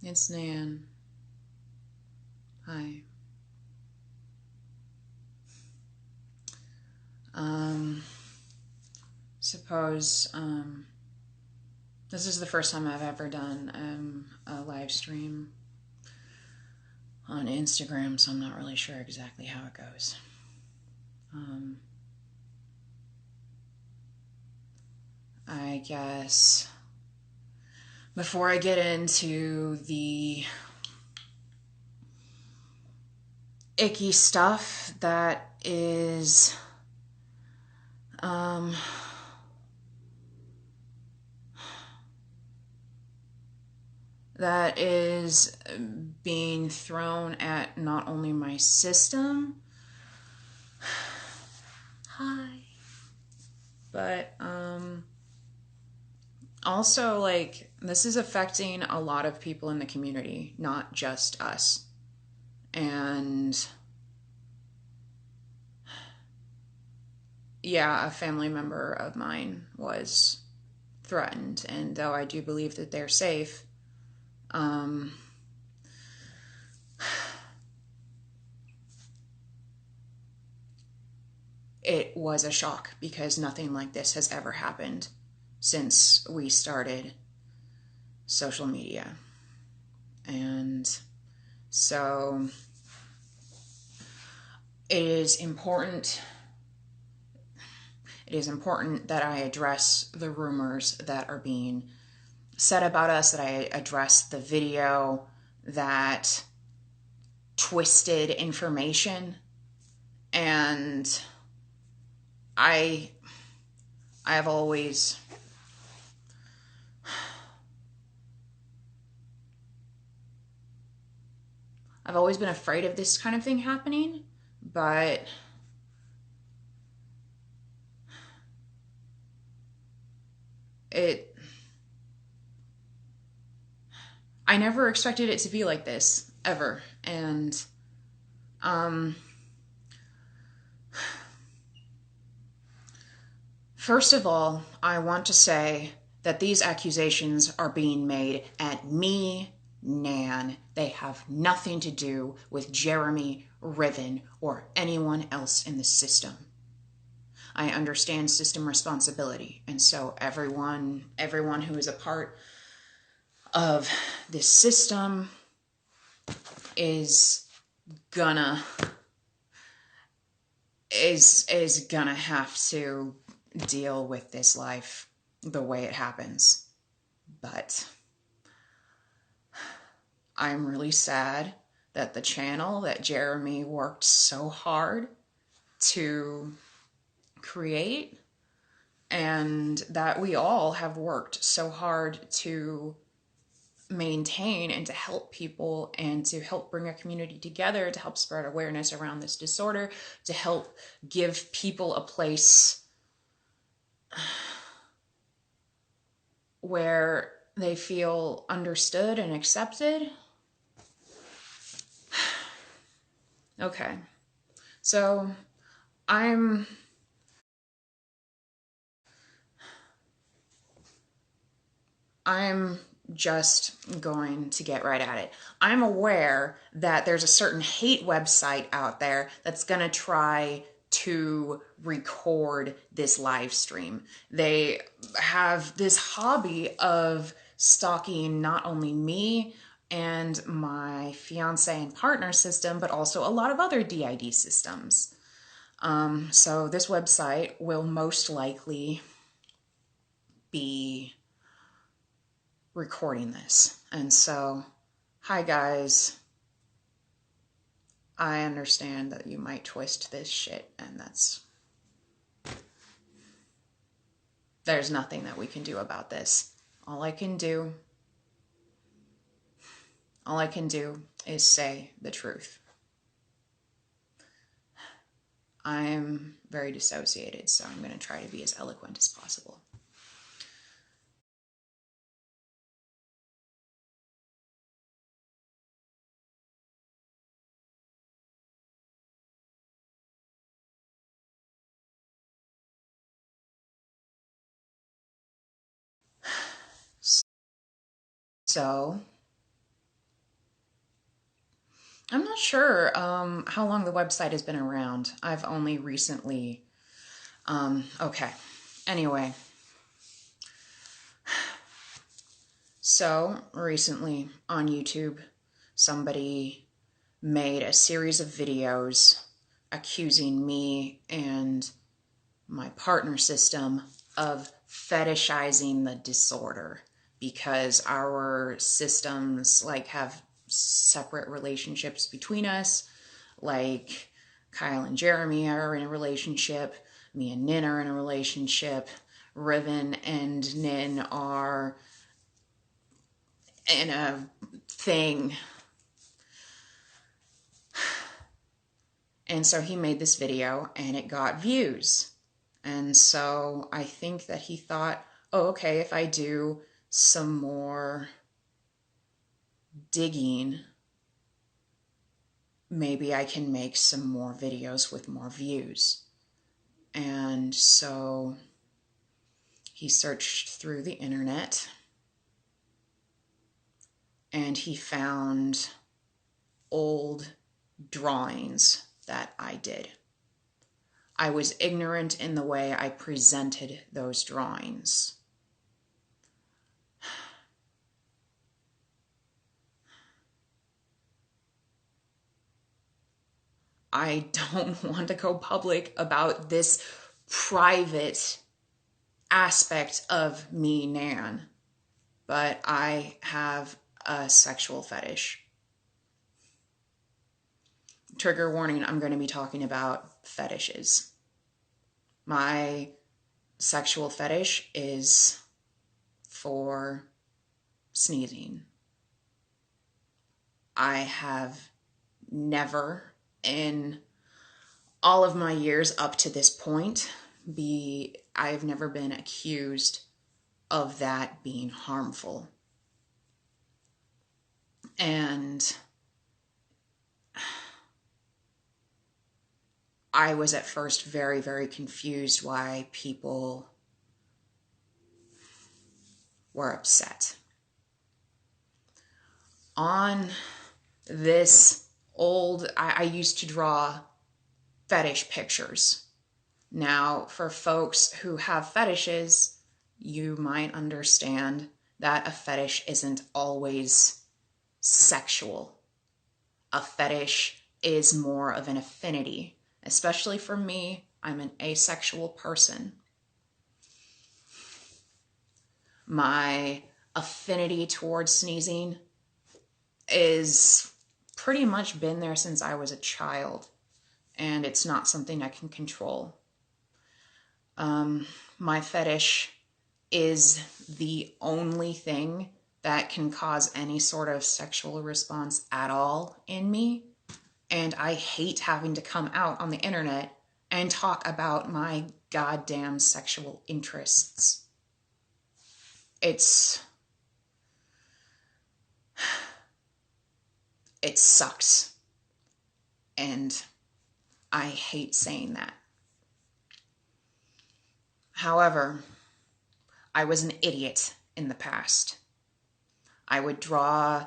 It's Nan. Hi. Um, suppose, this is the first time I've ever done a live stream on Instagram, so I'm not really sure exactly how it goes. I guess before I get into the icky stuff um, that is being thrown at not only my system, hi, but also, like, this is affecting a lot of people in the community, not just us. And yeah, a family member of mine was threatened, and though I do believe that they're safe, it was a shock because nothing like this has ever happened since we started social media. And so it is important that I address the rumors that are being said about us, that I address the video that twisted information. And I've always been afraid of this kind of thing happening, but I never expected it to be like this, ever. And first of all, I want to say that these accusations are being made at me, Nan. They have nothing to do with Jeremy, Riven, or anyone else in the system. I understand system responsibility, and so everyone who is a part of this system is gonna have to deal with this life the way it happens. But I'm really sad that the channel that Jeremy worked so hard to create, and that we all have worked so hard to maintain and to help people and to help bring a community together, to help spread awareness around this disorder, to help give people a place where they feel understood and accepted. Okay, so I'm just going to get right at it. I'm aware that there's a certain hate website out there that's going to try to record this live stream. They have this hobby of stalking not only me and my fiance and partner system, but also a lot of other DID systems. So this website will most likely be recording this. And so, hi guys. I understand that you might twist this shit, and there's nothing that we can do about this. All I can do is say the truth. I'm very dissociated, so I'm going to try to be as eloquent as possible. So, I'm not sure how long the website has been around. I've only recently, okay. Anyway, so recently on YouTube, somebody made a series of videos accusing me and my partner system of fetishizing the disorder because our systems like have separate relationships between us. Like Kyle and Jeremy are in a relationship, me and Nin are in a relationship, Riven and Nin are in a thing. And so he made this video and it got views. And so I think that he thought, oh, okay, if I do some more digging, maybe I can make some more videos with more views. And so he searched through the internet and he found old drawings that I did. I was ignorant in the way I presented those drawings. I don't want to go public about this private aspect of me, Nan, but I have a sexual fetish. Trigger warning, I'm going to be talking about fetishes. My sexual fetish is for sneezing. I have never, in all of my years up to this point, I've never been accused of that being harmful. And I was at first very, very confused why people were upset. On this I used to draw fetish pictures. Now, for folks who have fetishes, you might understand that a fetish isn't always sexual. A fetish is more of an affinity. Especially for me, I'm an asexual person. My affinity towards sneezing is pretty much been there since I was a child, and it's not something I can control. My fetish is the only thing that can cause any sort of sexual response at all in me. And I hate having to come out on the internet and talk about my goddamn sexual interests. It sucks. And I hate saying that. However, I was an idiot in the past. I would draw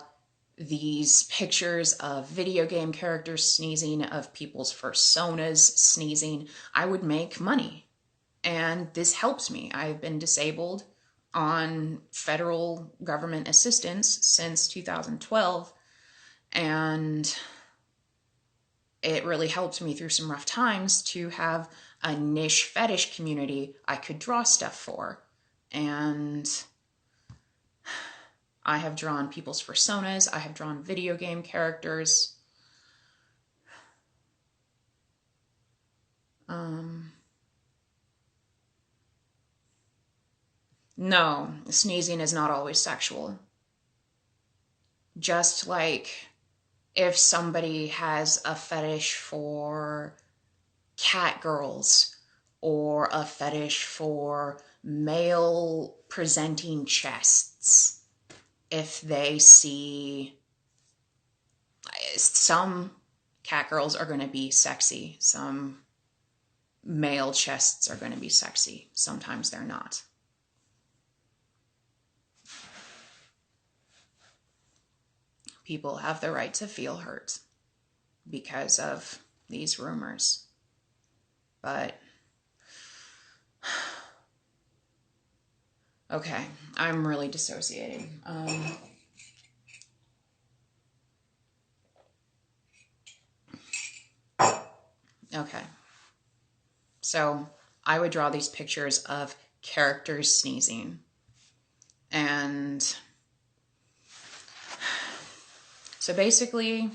these pictures of video game characters sneezing, of people's personas sneezing. I would make money, and this helps me. I've been disabled on federal government assistance since 2012, and it really helped me through some rough times to have a niche fetish community I could draw stuff for. And I have drawn people's personas. I have drawn video game characters. No, sneezing is not always sexual. Just like if somebody has a fetish for cat girls or a fetish for male presenting chests, if they see some cat girls are going to be sexy, some male chests are going to be sexy, sometimes they're not. People have the right to feel hurt. because of these rumors. But okay, I'm really dissociating. Okay. So I would draw these pictures of characters sneezing. And so basically,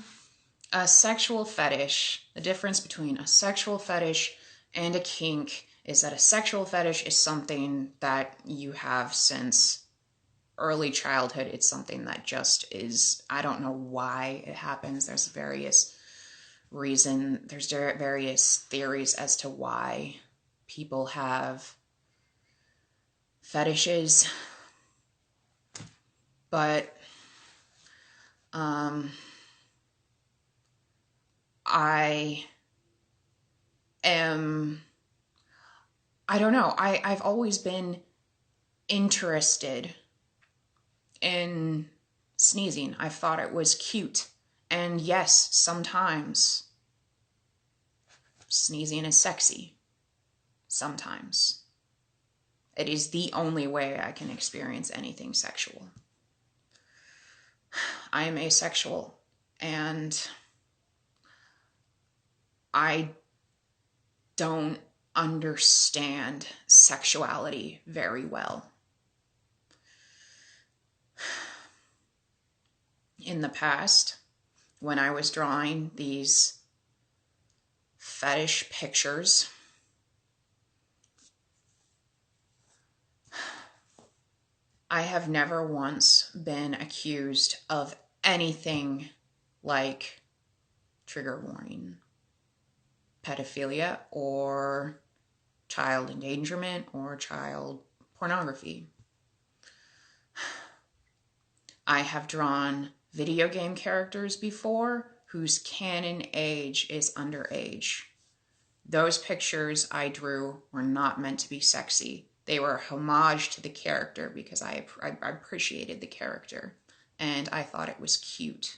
a sexual fetish, the difference between a sexual fetish and a kink is that a sexual fetish is something that you have since early childhood. It's something that just is, I don't know why it happens. There's various theories as to why people have fetishes, but I don't know. I've always been interested in sneezing. I thought it was cute. And yes, sometimes sneezing is sexy. Sometimes. It is the only way I can experience anything sexual. I am asexual, and I don't understand sexuality very well. In the past, when I was drawing these fetish pictures, I have never once been accused of anything like, trigger warning, pedophilia or child endangerment or child pornography. I have drawn video game characters before whose canon age is underage. Those pictures I drew were not meant to be sexy. They were a homage to the character because I appreciated the character and I thought it was cute.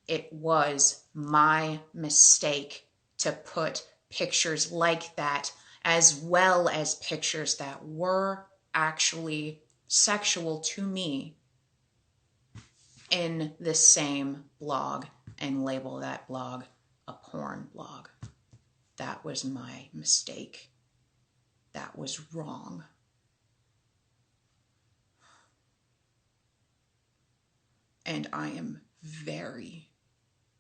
It was my mistake to put pictures like that as well as pictures that were actually sexual to me in the same blog and label that blog a porn blog. That was my mistake. That was wrong. And I am very,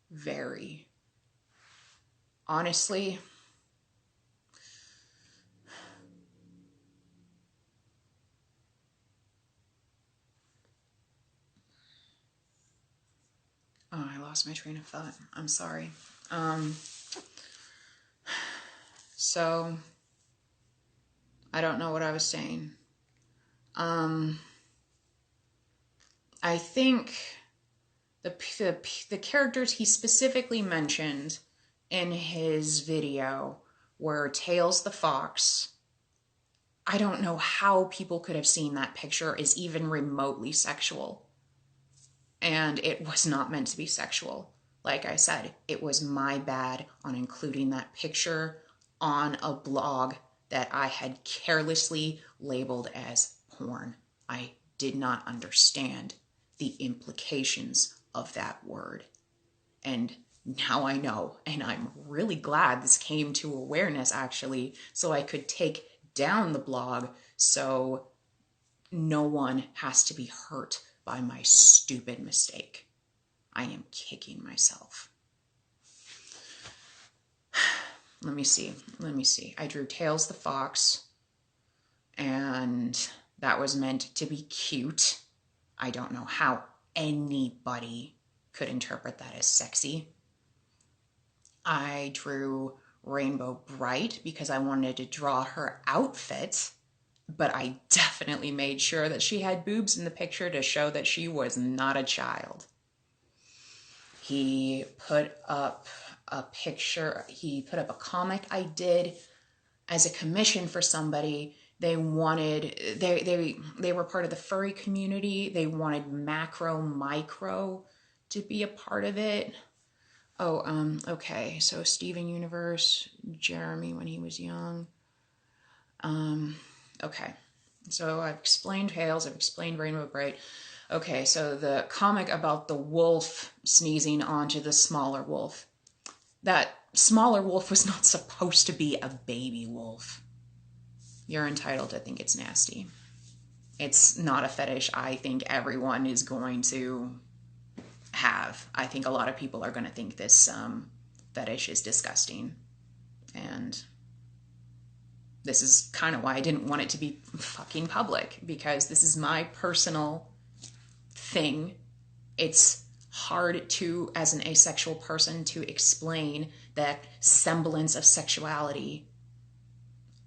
very, honestly, oh, I lost my train of thought. I'm sorry. So, I don't know what I was saying. I think the characters he specifically mentioned in his video were Tails the Fox. I don't know how people could have seen that picture as even remotely sexual. And it was not meant to be sexual. Like I said, it was my bad on including that picture on a blog that I had carelessly labeled as porn. I did not understand the implications of that word. And now I know, and I'm really glad this came to awareness actually, so I could take down the blog so no one has to be hurt by my stupid mistake. I am kicking myself. Let me see. I drew Tails the Fox, and that was meant to be cute. I don't know how anybody could interpret that as sexy. I drew Rainbow Bright because I wanted to draw her outfit, but I definitely made sure that she had boobs in the picture to show that she was not a child. He put up a picture, he put up a comic I did as a commission for somebody. They wanted, they were part of the furry community. They wanted Macro Micro to be a part of it. Okay. So Steven Universe, Jeremy when he was young. Okay. So I've explained Hales, I've explained Rainbow Bright. Okay, so the comic about the wolf sneezing onto the smaller wolf. That smaller wolf was not supposed to be a baby wolf. You're entitled to think it's nasty. It's not a fetish I think everyone is going to have. I think a lot of people are going to think this fetish is disgusting. And this is kind of why I didn't want it to be fucking public, because this is my personal thing. It's hard to, as an asexual person, to explain that semblance of sexuality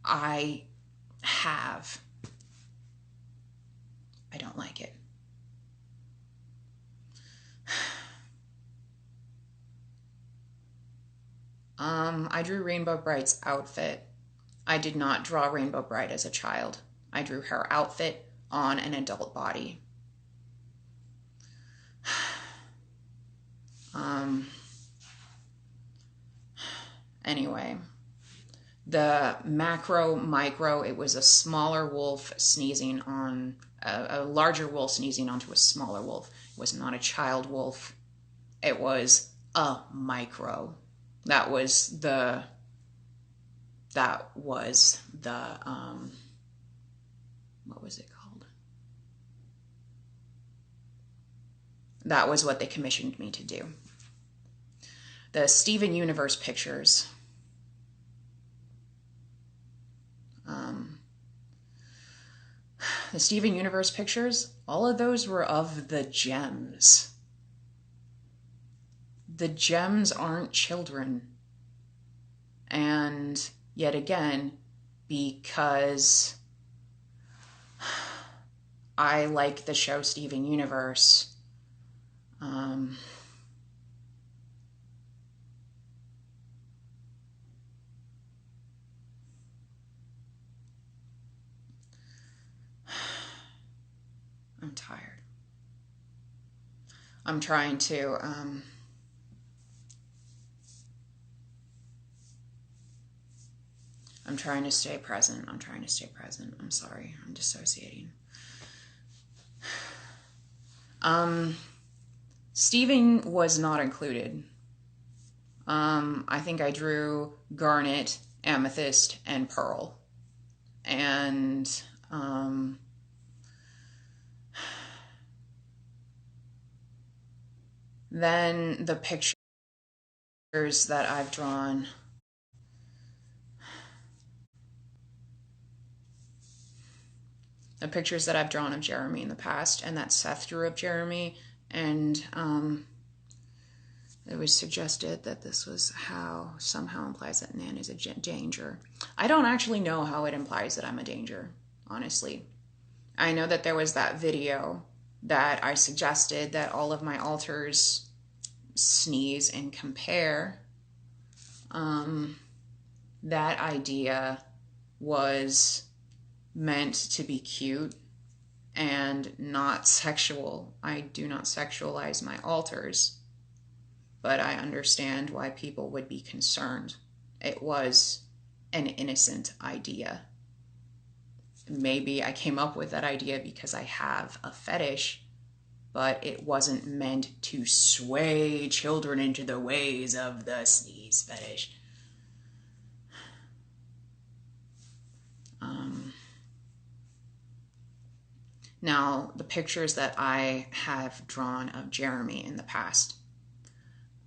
I have. I don't like it. I drew Rainbow Bright's outfit. I did not draw Rainbow Bright as a child. I drew her outfit on an adult body. Anyway, the micro, it was a smaller wolf sneezing on, a larger wolf sneezing onto a smaller wolf. It was not a child wolf. It was a micro. That was the, what was it called? That was what they commissioned me to do. The Steven Universe pictures. The Steven Universe pictures, all of those were of the gems. The gems aren't children. And yet again, because I like the show Steven Universe, I'm tired. I'm trying to, I'm trying to stay present. I'm trying to stay present. I'm sorry. I'm dissociating. Steven was not included. I think I drew garnet, amethyst, and pearl. And, then the pictures that I've drawn. The pictures that I've drawn of Jeremy in the past, and that Seth drew of Jeremy, and it was suggested that this was how somehow implies that Nan is a danger. I don't actually know how it implies that I'm a danger, honestly. I know that there was that video that I suggested that all of my alters sneeze and compare. That idea was meant to be cute and not sexual. I do not sexualize my alters, but I understand why people would be concerned. It was an innocent idea. Maybe I came up with that idea because I have a fetish, but it wasn't meant to sway children into the ways of the sneeze fetish. Now, the pictures that I have drawn of Jeremy in the past,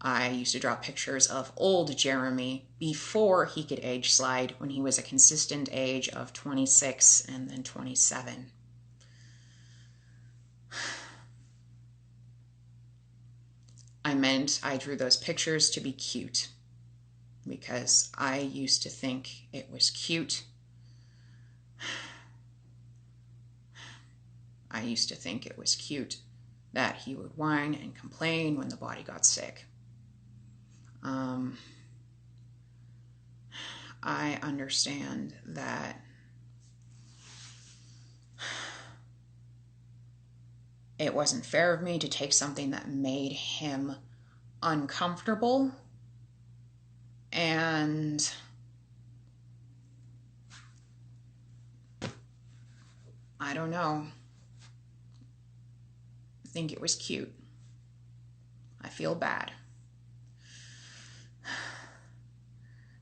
I used to draw pictures of old Jeremy before he could age slide, when he was a consistent age of 26 and then 27. I drew those pictures to be cute because I used to think it was cute. I used to think it was cute that he would whine and complain when the body got sick. I understand that it wasn't fair of me to take something that made him uncomfortable, and I don't know. I think it was cute. I feel bad.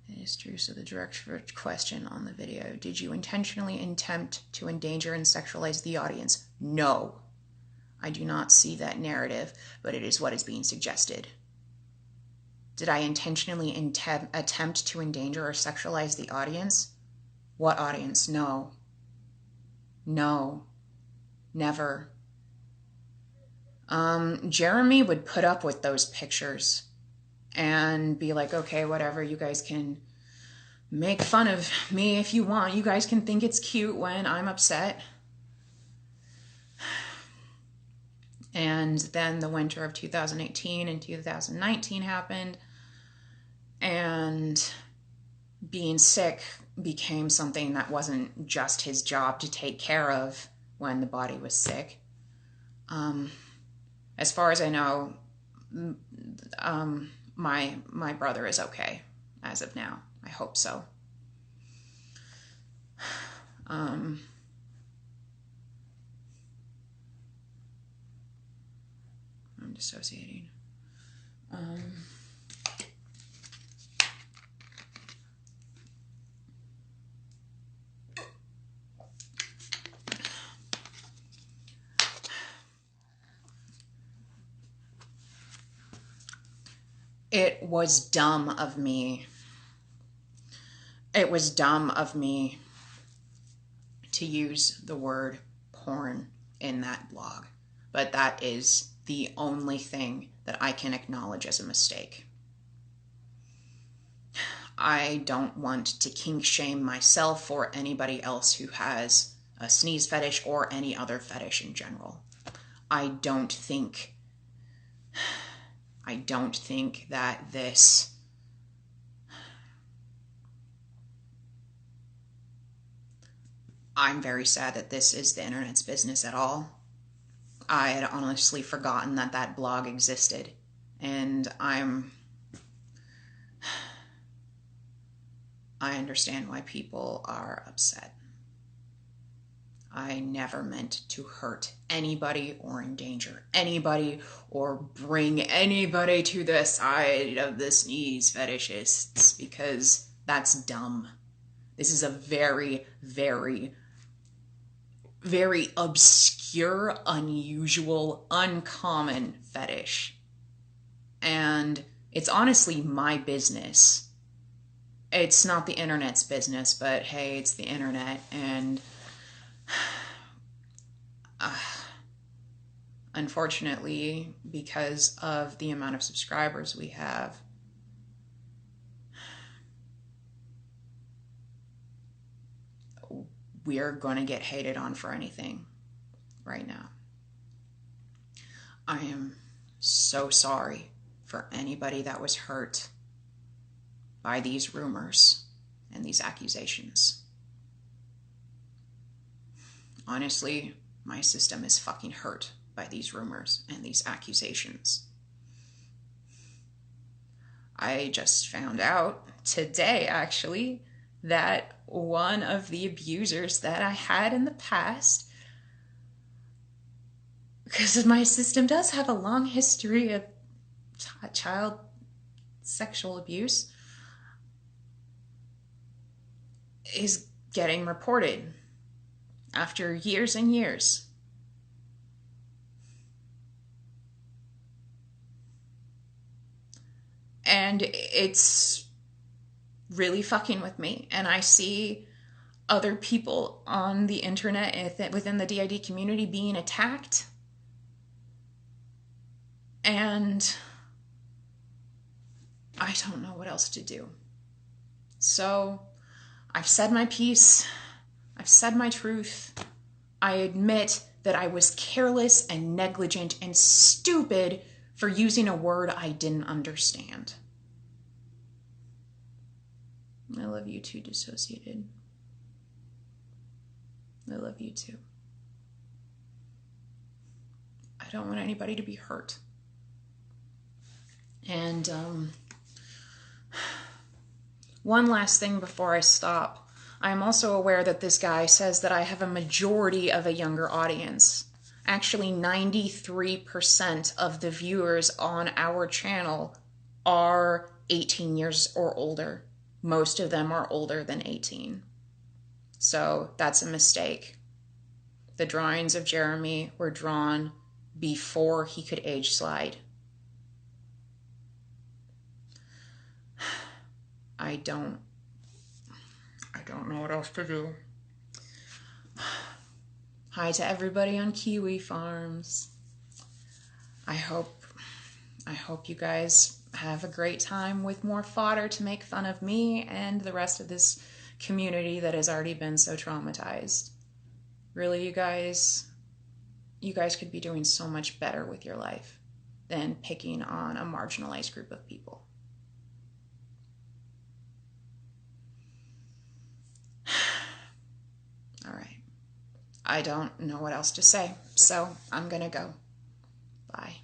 It is true. So the direct question on the video: did you intentionally attempt to endanger and sexualize the audience? No. I do not see that narrative, but it is what is being suggested. Did I intentionally attempt to endanger or sexualize the audience? What audience? No. No. Never. Jeremy would put up with those pictures and be like, okay, whatever, you guys can make fun of me if you want. You guys can think it's cute when I'm upset. And then the winter of 2018 and 2019 happened, and being sick became something that wasn't just his job to take care of when the body was sick. As far as I know, my brother is okay as of now. I hope so. I'm dissociating. It was dumb of me. It was dumb of me to use the word porn in that blog. But that is the only thing that I can acknowledge as a mistake. I don't want to kink shame myself or anybody else who has a sneeze fetish or any other fetish in general. I don't think that this I'm very sad that this is the internet's business at all. I had honestly forgotten that that blog existed, and I understand why people are upset. I never meant to hurt anybody or endanger anybody or bring anybody to the side of the sneeze fetishists, because that's dumb. This is a very, very, very obscure, unusual, uncommon fetish. And it's honestly my business. It's not the internet's business, but hey, it's the internet, and unfortunately, because of the amount of subscribers we have, we're going to get hated on for anything right now. I am so sorry for anybody that was hurt by these rumors and these accusations. Honestly, my system is fucking hurt by these rumors and these accusations. I just found out today, actually, that one of the abusers that I had in the past, because my system does have a long history of child sexual abuse, is getting reported after years and years. And it's really fucking with me. And I see other people on the internet within the DID community being attacked. And I don't know what else to do. So I've said my piece. I've said my truth. I admit that I was careless and negligent and stupid for using a word I didn't understand. I love you too, Dissociated. I love you too. I don't want anybody to be hurt. And one last thing before I stop. I'm also aware that this guy says that I have a majority of a younger audience. Actually, 93% of the viewers on our channel are 18 years or older. Most of them are older than 18. So that's a mistake. The drawings of Jeremy were drawn before he could age slide. I don't know what else to do. Hi to everybody on Kiwi Farms. I hope you guys have a great time with more fodder to make fun of me and the rest of this community that has already been so traumatized. Really, you guys could be doing so much better with your life than picking on a marginalized group of people. All right. I don't know what else to say, so I'm gonna go. Bye.